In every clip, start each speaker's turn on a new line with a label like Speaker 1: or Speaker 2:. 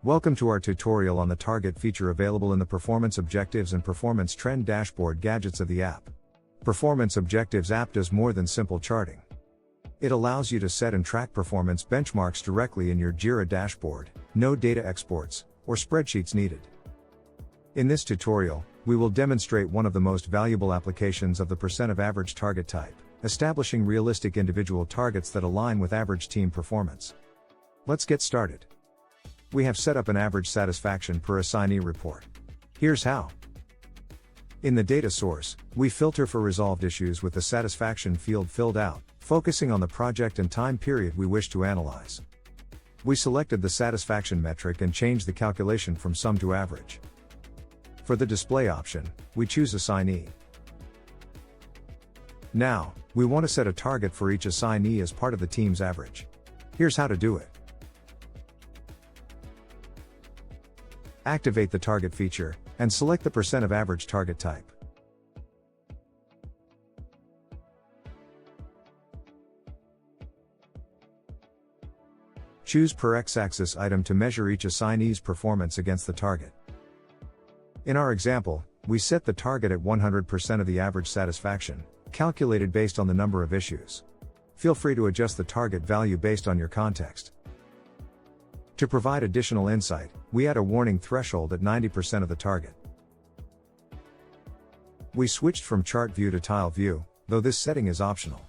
Speaker 1: Welcome to our tutorial on the target feature available in the Performance Objectives and Performance Trend dashboard gadgets of the app. Performance Objectives app does more than simple charting. It allows you to set and track performance benchmarks directly in your Jira dashboard, no data exports or spreadsheets needed. In this tutorial, we will demonstrate one of the most valuable applications of the percent of average target type, establishing realistic individual targets that align with average team performance. Let's get started. We have set up an average satisfaction per assignee report. Here's how. In the data source, we filter for resolved issues with the satisfaction field filled out, focusing on the project and time period we wish to analyze. We selected the satisfaction metric and changed the calculation from sum to average. For the display option, we choose assignee. Now, we want to set a target for each assignee as part of the team's average. Here's how to do it. Activate the target feature, and select the percent of average target type. Choose per x-axis item to measure each assignee's performance against the target. In our example, we set the target at 100% of the average satisfaction, calculated based on the number of issues. Feel free to adjust the target value based on your context. To provide additional insight, we add a warning threshold at 90% of the target. We switched from chart view to tile view, though this setting is optional.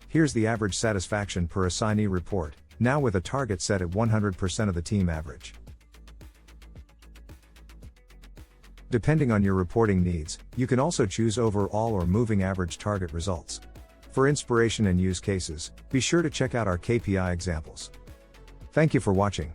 Speaker 1: Here's the average satisfaction per assignee report, now with a target set at 100% of the team average. Depending on your reporting needs, you can also choose overall or moving average target results. For inspiration and use cases, be sure to check out our KPI examples. Thank you for watching.